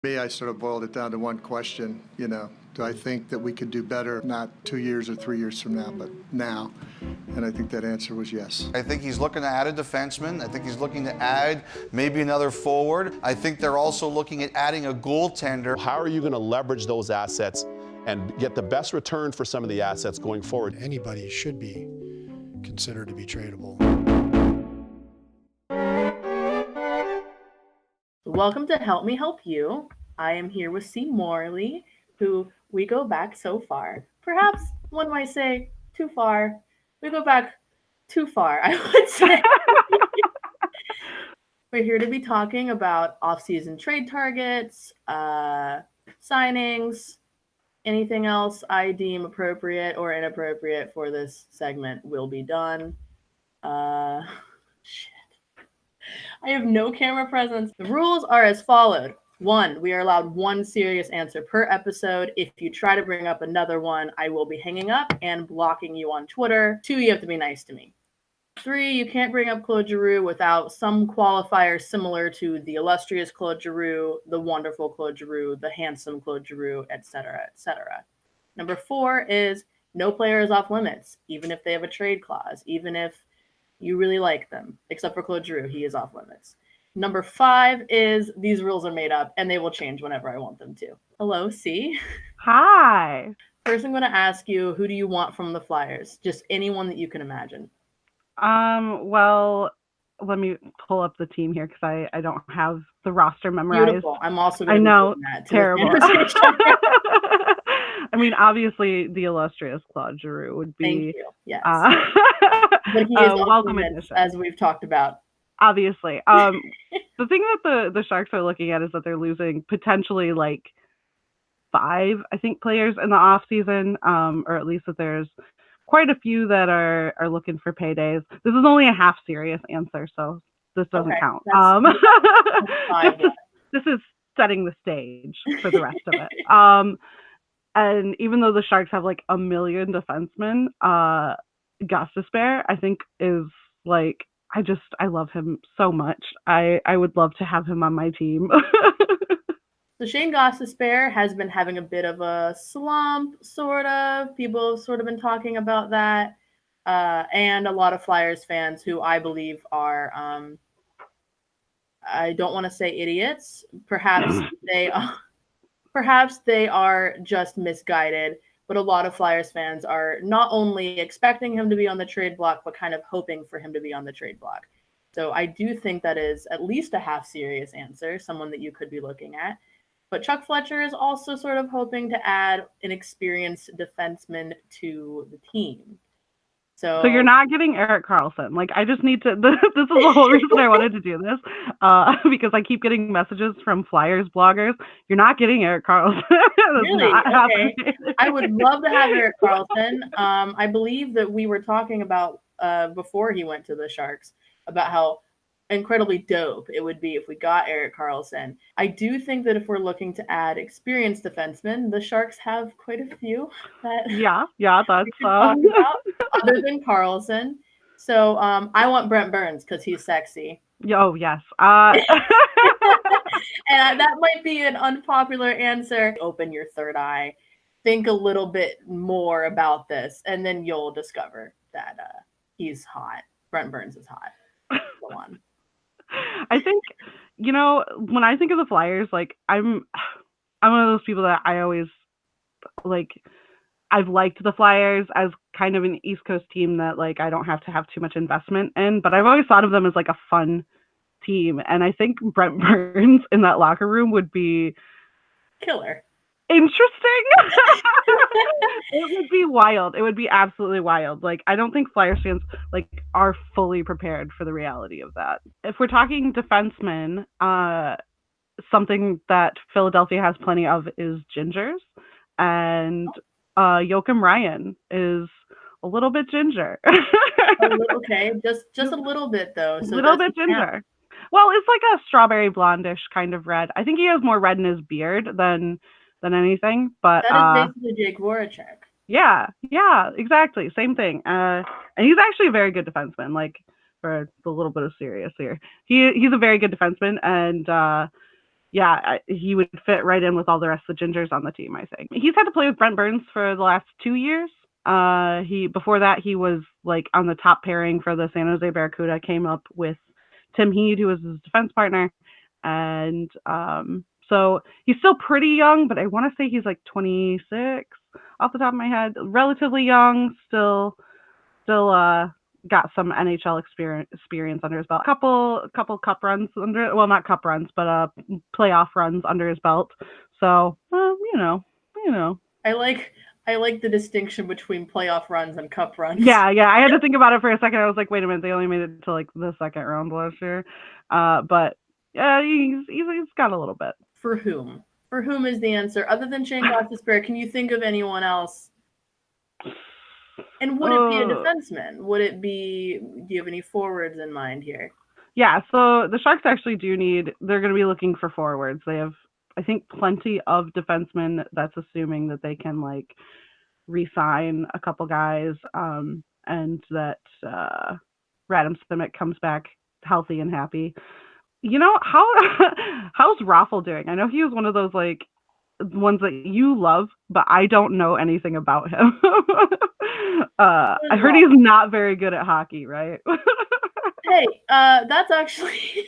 Me, I sort of boiled it down to one question, do I think that we could do better, not 2 years or 3 years from now, but now? And I think that answer was yes. I think he's looking to add a defenseman. I think he's looking to add maybe another forward. I think they're also looking at adding a goaltender. How are you going to leverage those assets and get the best return for some of the assets going forward? Anybody should be considered to be tradable. Welcome to Help Me Help You. I am here with C. Morley, who we go back so far. Perhaps one might say too far. We go back too far, I would say. We're here to be talking about off-season trade targets, signings, anything else I deem appropriate or inappropriate for this segment will be done. Shit. I have no camera presence. The rules are as followed. 1, we are allowed 1 serious answer per episode. If you try to bring up another one, I will be hanging up and blocking you on Twitter. 2, you have to be nice to me. 3, you can't bring up Claude Giroux without some qualifier similar to the illustrious Claude Giroux, the wonderful Claude Giroux, the handsome Claude Giroux, etc., etc. Number 4 is no player is off limits, even if they have a trade clause, even if you really like them, except for Claude Giroux, he is off limits. Number 5 is these rules are made up and they will change whenever I want them to. Hello, C. Hi. First, I'm going to ask you, who do you want from the Flyers? Just anyone that you can imagine. Well, let me pull up the team here because I don't have the roster memorized. Beautiful. I'm also going to be doing that. Terrible. I mean, obviously, the illustrious Claude Giroux would be. Thank you. Yes. But he is welcome as we've talked about. Obviously. The thing that the Sharks are looking at is that they're losing potentially like 5, I think, players in the off season, or at least that there's quite a few that are looking for paydays. This is only a half serious answer, so this doesn't count. This is setting the stage for the rest of it. And even though the Sharks have like a million defensemen, Gus Despair, I think, is like, I love him so much. I would love to have him on my team. So Shane Gostisbehere has been having a bit of a slump, sort of. People have sort of been talking about that. And a lot of Flyers fans who I believe are, I don't want to say idiots. Perhaps they are just misguided. But a lot of Flyers fans are not only expecting him to be on the trade block, but kind of hoping for him to be on the trade block. So I do think that is at least a half serious answer, someone that you could be looking at. But Chuck Fletcher is also sort of hoping to add an experienced defenseman to the team. So you're not getting Erik Karlsson. Like, I just need to, this is the whole reason I wanted to do this, because I keep getting messages from Flyers bloggers. You're not getting Erik Karlsson. Really? Okay. I would love to have Erik Karlsson. I believe that we were talking about, before he went to the Sharks, about how incredibly dope it would be if we got Erik Karlsson. I do think that if we're looking to add experienced defensemen, the Sharks have quite a few that that's talk about, other than Karlsson. So I want Brent Burns because he's sexy. Oh yes. And that might be an unpopular answer. Open your third eye, think a little bit more about this, and then you'll discover that he's hot. Brent Burns is hot. Go on. I think, when I think of the Flyers, like I'm one of those people that I always like. I've liked the Flyers as kind of an East Coast team that like I don't have to have too much investment in, but I've always thought of them as like a fun team, and I think Brent Burns in that locker room would be killer. Interesting. It would be wild. It would be absolutely wild. Like, I don't think Flyers fans like are fully prepared for the reality of that. If we're talking defensemen, something that Philadelphia has plenty of is gingers, and Joachim Ryan is a little bit ginger. Okay, just a little bit though. So a little bit ginger. Well, it's like a strawberry blondish kind of red. I think he has more red in his beard than anything, but that is basically Jake Voracek. Yeah, exactly, same thing. And he's actually a very good defenseman. Like, for the little bit of serious here, he's a very good defenseman, and he would fit right in with all the rest of the gingers on the team, I think. He's had to play with Brent Burns for the last 2 years. Before that, he was like on the top pairing for the San Jose Barracuda, came up with Tim Heed, who was his defense partner. And so he's still pretty young, but I want to say he's like 26 off the top of my head. Relatively young, still got some NHL experience under his belt. A couple cup runs under, well, not cup runs, but playoff runs under his belt. So you know. I like the distinction between playoff runs and cup runs. Yeah. I had to think about it for a second. I was like, wait a minute, they only made it to like the second round last year. But yeah, he's got a little bit. For whom? For whom is the answer? Other than Shane Gostisbehere, can you think of anyone else? And would it be a defenseman? Would it be? Do you have any forwards in mind here? Yeah. So the Sharks actually they're going to be looking for forwards. They have, I think, plenty of defensemen. That's assuming that they can like re-sign a couple guys, and that Radim Simek comes back healthy and happy. You know, how's Raffl doing? I know he was one of those like ones that you love, but I don't know anything about him. I heard he's not very good at hockey, right? Hey, that's actually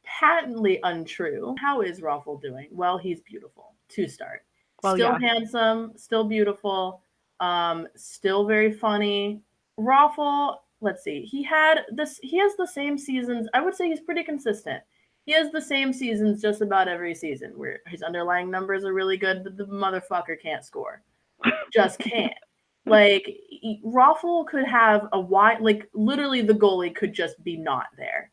patently untrue. How is Raffl doing? Well, he's beautiful to start. Well, still yeah. Handsome, still beautiful, still very funny. Raffl, let's see. He has the same seasons. I would say he's pretty consistent. He has the same seasons just about every season where his underlying numbers are really good, but the motherfucker can't score. Just can't. Like, Raffl could have a wide, like, literally the goalie could just be not there.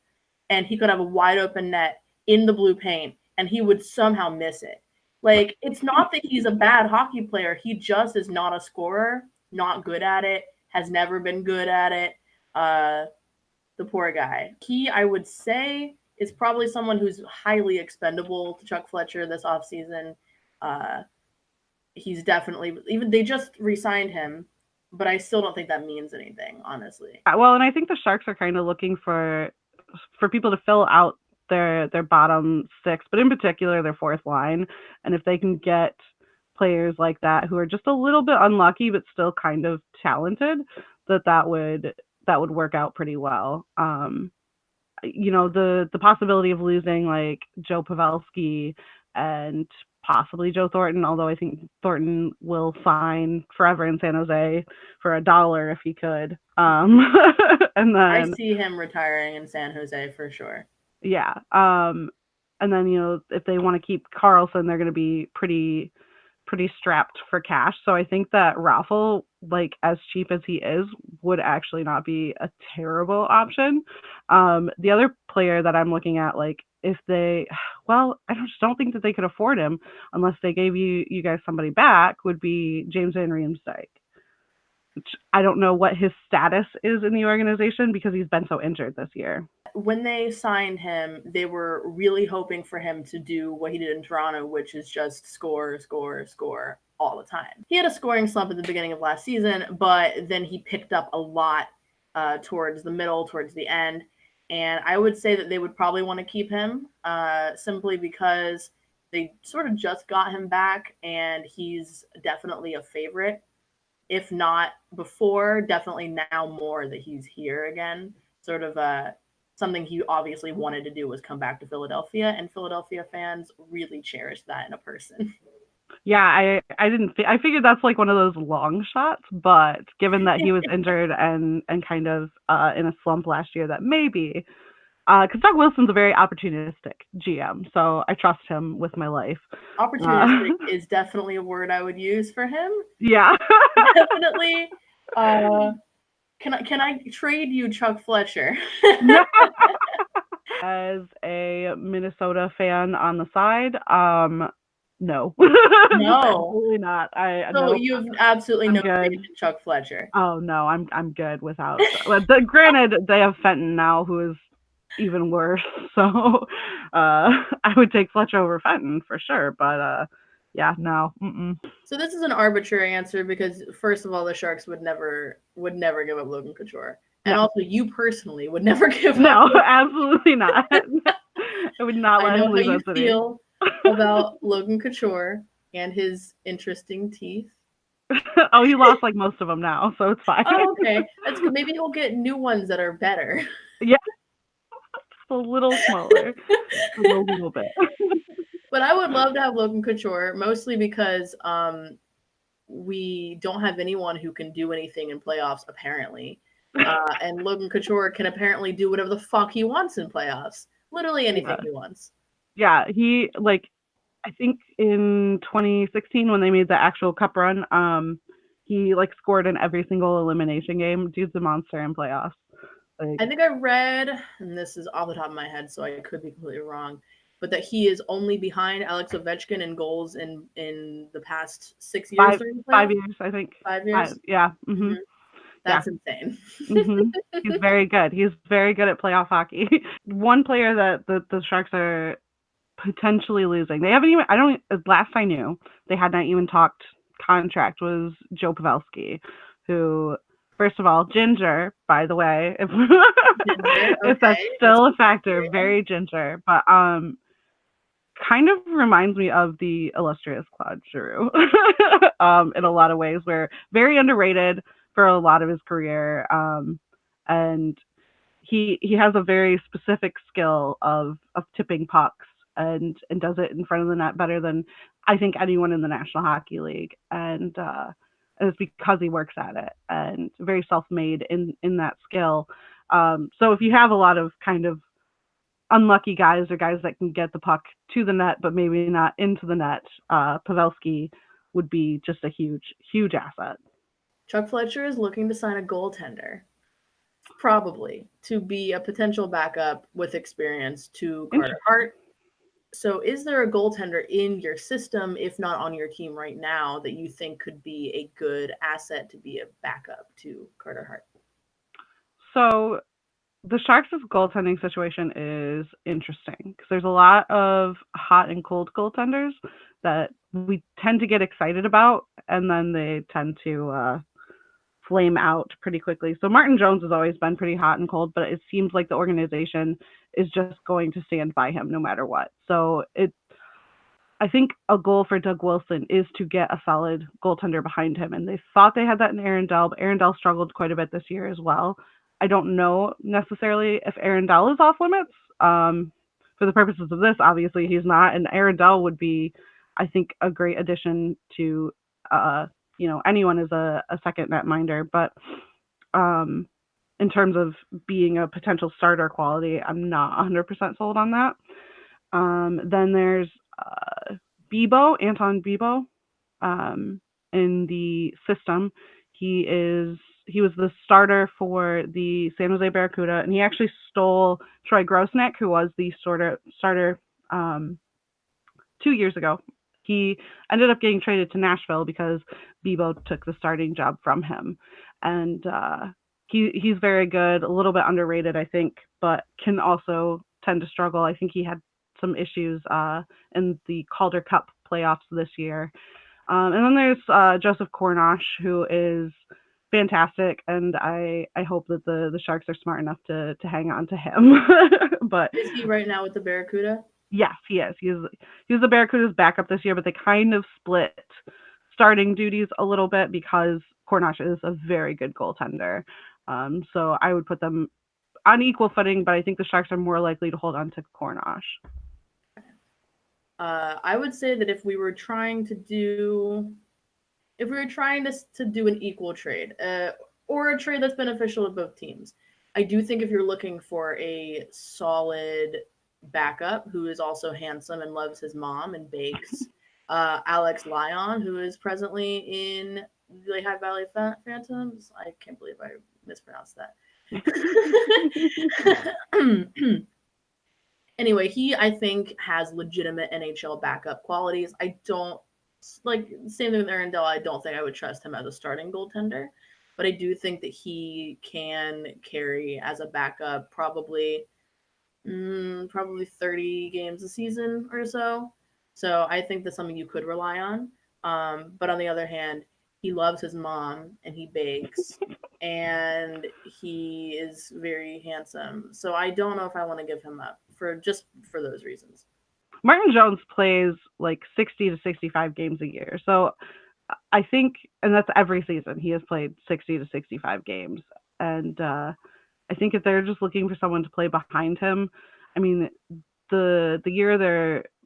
And he could have a wide open net in the blue paint, and he would somehow miss it. Like, it's not that he's a bad hockey player. He just is not a scorer, not good at it, has never been good at it. The poor guy. He, I would say, is probably someone who's highly expendable to Chuck Fletcher this offseason. He's definitely, even they just re-signed him, but I still don't think that means anything, honestly. Well, and I think the Sharks are kind of looking for people to fill out their bottom six, but in particular their fourth line. And if they can get players like that who are just a little bit unlucky but still kind of talented, that would work out pretty well. You know, the possibility of losing like Joe Pavelski and possibly Joe Thornton, although I think Thornton will sign forever in San Jose for $1 if he could. And then I see him retiring in San Jose for sure. Yeah. And then, you know, if they want to keep Karlsson, they're going to be pretty strapped for cash. So I think that Raffl, like as cheap as he is, would actually not be a terrible option. The other player that I'm looking at, like if they, well, I just don't think that they could afford him unless they gave you guys somebody back, would be James Van Riemsdyk. Which I don't know what his status is in the organization because he's been so injured this year. When they signed him, they were really hoping for him to do what he did in Toronto, which is just score all the time. He had a scoring slump at the beginning of last season, but then he picked up a lot towards the middle, towards the end. And I would say that they would probably want to keep him simply because they sort of just got him back and he's definitely a favorite. If not before, definitely now more that he's here again. Sort of something he obviously wanted to do was come back to Philadelphia, and Philadelphia fans really cherish that in a person. Yeah, I figured that's like one of those long shots, but given that he was injured and kind of in a slump last year, that maybe, because Doug Wilson's a very opportunistic GM, so I trust him with my life. Opportunistic is definitely a word I would use for him. Yeah. Definitely. Can I trade you Chuck Fletcher? As a Minnesota fan on the side, no. No. Absolutely not. So you have absolutely no faith in Chuck Fletcher. Oh no, I'm good without. Granted, they have Fenton now, who is even worse. So I would take Fletcher over Fenton for sure. But yeah, no. Mm-mm. So this is an arbitrary answer because first of all, the Sharks would never give up Logan Couture. And also you personally would never give up. No, absolutely not. I would not I let know him how leave you that city. feel about Logan Couture and his interesting teeth. Oh, he lost like most of them now, so it's fine. Oh, okay. That's good. Maybe he'll get new ones that are better. Yeah, just a little smaller, a little bit. But I would love to have Logan Couture, mostly because we don't have anyone who can do anything in playoffs, apparently. And Logan Couture can apparently do whatever the fuck he wants in playoffs. Literally anything he wants. Yeah, he like I think in 2016 when they made the actual cup run, he like scored in every single elimination game. Dude's a monster in playoffs. Like, I think I read, and this is off the top of my head, so I could be completely wrong, but that he is only behind Alex Ovechkin in goals in the past 6 years. 5 years, I think. 5 years. Yeah. Mm-hmm. That's insane. He's very good. He's very good at playoff hockey. One player that the Sharks are potentially losing. They haven't even. I don't. Last I knew, they had not even talked contract. Was Joe Pavelski, who, first of all, ginger. By the way, if Ginger, if that's okay, still that's a factor, great. very ginger. But kind of reminds me of the illustrious Claude Giroux, in a lot of ways. Where very underrated for a lot of his career, and he has a very specific skill of tipping pucks and does it in front of the net better than I think anyone in the National Hockey League. And it's because he works at it and very self-made in that skill. So if you have a lot of kind of unlucky guys or guys that can get the puck to the net but maybe not into the net, Pavelski would be just a huge asset. Chuck Fletcher is looking to sign a goaltender, probably to be a potential backup with experience to Carter Hart. So, is there a goaltender in your system, if not on your team right now, that you think could be a good asset to be a backup to Carter Hart? So the Sharks' goaltending situation is interesting because there's a lot of hot and cold goaltenders that we tend to get excited about, and then they tend to flame out pretty quickly. So Martin Jones has always been pretty hot and cold, but it seems like the organization is just going to stand by him no matter what. So I think a goal for Doug Wilson is to get a solid goaltender behind him, and they thought they had that in Aaron Dell, but Aaron Dell struggled quite a bit this year as well. I don't know necessarily if Aaron Dell is off limits. For the purposes of this, obviously he's not, and Aaron Dell would be, I think, a great addition to anyone as a second netminder. But in terms of being a potential starter quality, I'm not 100% sold on that. Then there's Anton Bibeau, in the system. He was the starter for the San Jose Barracuda, and he actually stole Troy Grosnick, who was the starter 2 years ago. He ended up getting traded to Nashville because Bibeau took the starting job from him. And he's very good, a little bit underrated, I think, but can also tend to struggle. I think he had some issues in the Calder Cup playoffs this year. And then there's Joseph Cornosh, who is fantastic, and I hope that the Sharks are smart enough to hang on to him. But is he right now with the Barracuda? Yes, he is. He was the Barracuda's backup this year, but they kind of split starting duties a little bit because Cornosh is a very good goaltender. So I would put them on equal footing, but I think the Sharks are more likely to hold on to Cornosh. I would say that if we were trying to do an equal trade, or a trade that's beneficial to both teams, I do think if you're looking for a solid backup who is also handsome and loves his mom and bakes, Alex Lyon, who is presently in the Lehigh Valley Phantoms. I can't believe I mispronounced that. Anyway, he, I think, has legitimate NHL backup qualities. I don't, like, same thing with Aaron Dell, I don't think I would trust him as a starting goaltender, but I do think that he can carry as a backup probably 30 games a season or so. So I think that's something you could rely on. But on the other hand, he loves his mom and he bakes and he is very handsome. So I don't know if I want to give him up for those reasons. Martin Jones plays like 60 to 65 games a year. So I think, and that's every season, he has played 60 to 65 games. And I think if they're just looking for someone to play behind him, I mean, the year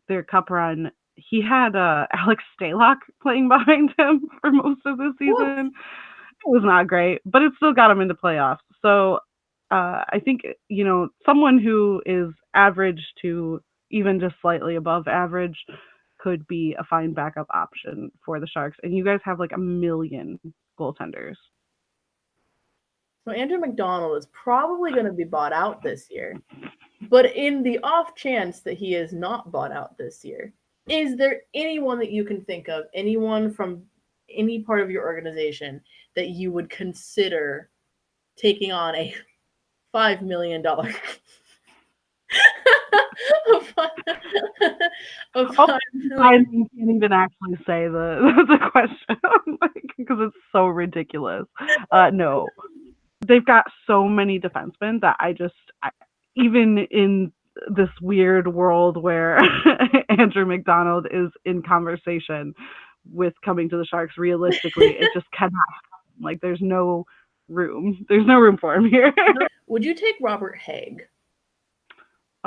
their cup run, he had Alex Stalock playing behind him for most of the season. It was not great, but it still got him into playoffs. So I think, someone who is average to even just slightly above average could be a fine backup option for the Sharks. And you guys have like a million goaltenders. So Andrew McDonald is probably going to be bought out this year. But in the off chance that he is not bought out this year, is there anyone that you can think of, anyone from any part of your organization that you would consider taking on a $5 million I can't even actually say the question because it's so ridiculous. No, they've got so many defensemen that even in this weird world where Andrew McDonald is in conversation with coming to the Sharks, realistically, it just cannot happen. Like, there's no room. There's no room for him here. Would you take Robert Hagg?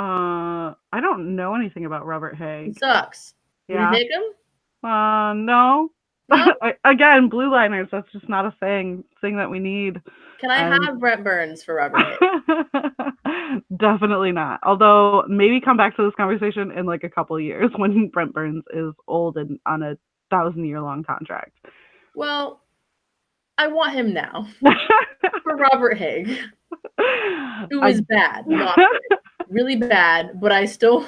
I don't know anything about Robert Hagg. He sucks. Yeah. Would you take him? No. No? Again, blue liners, that's just not a thing that we need. Can I have Brent Burns for Robert Hagg? Definitely not. Although, maybe come back to this conversation in like a couple of years when Brent Burns is old and on a 1,000-year-long contract. Well, I want him now for Robert Hagg, who is bad, not good. Really bad, but I still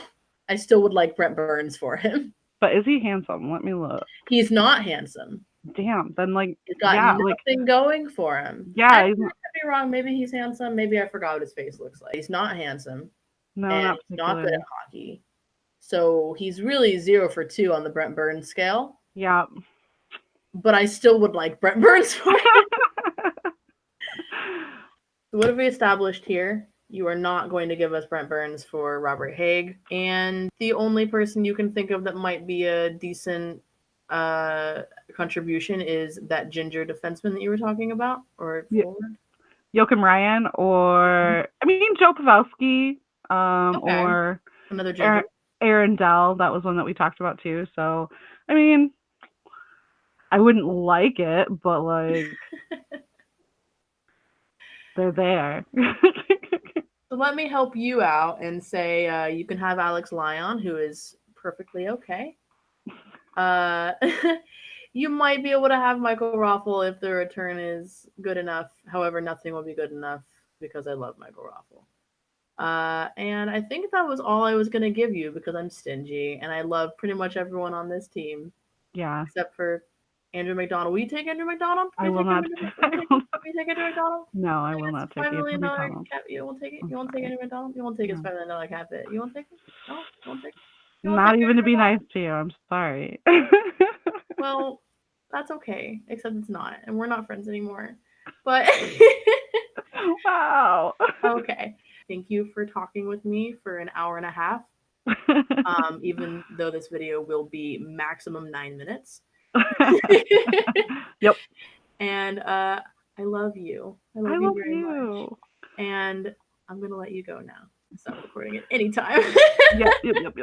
would like Brent Burns for him. But is he handsome? Let me look. He's not handsome. Damn. Then he's got nothing going for him. Yeah, I could be wrong. Maybe he's handsome. Maybe I forgot what his face looks like. He's not handsome. No, and he's not good at hockey. So he's really 0 for 2 on the Brent Burns scale. Yeah. But I still would like Brent Burns for him. So what have we established here? You are not going to give us Brent Burns for Robert Hagg. And the only person you can think of that might be a decent contribution is that ginger defenseman that you were talking about, or forward? Joachim Ryan, or Joe Pavelski, or another ginger. Aaron Dell. That was one that we talked about too. So, I wouldn't like it, but like they're there. So let me help you out and say you can have Alex Lyon, who is perfectly okay. You might be able to have Michael Raffl if the return is good enough. However, nothing will be good enough because I love Michael Raffl. And I think that was all I was going to give you because I'm stingy and I love pretty much everyone on this team. Yeah. Except for Andrew McDonald. Will you take Andrew McDonald? I will not. Will you take Andrew McDonald? No, I will not take Andrew McDonald. You won't take it? You won't take Andrew McDonald? You won't take his $5 million cap hit? You won't take it? No? You won't take it? Not even to be nice to you. I'm sorry. Well, that's okay. Except it's not. And we're not friends anymore. But wow. Okay. Thank you for talking with me for an hour and a half. Even though this video will be maximum 9 minutes. Yep. And I love you. I love you very much. And I'm gonna let you go now. Stop recording at any time. Yep.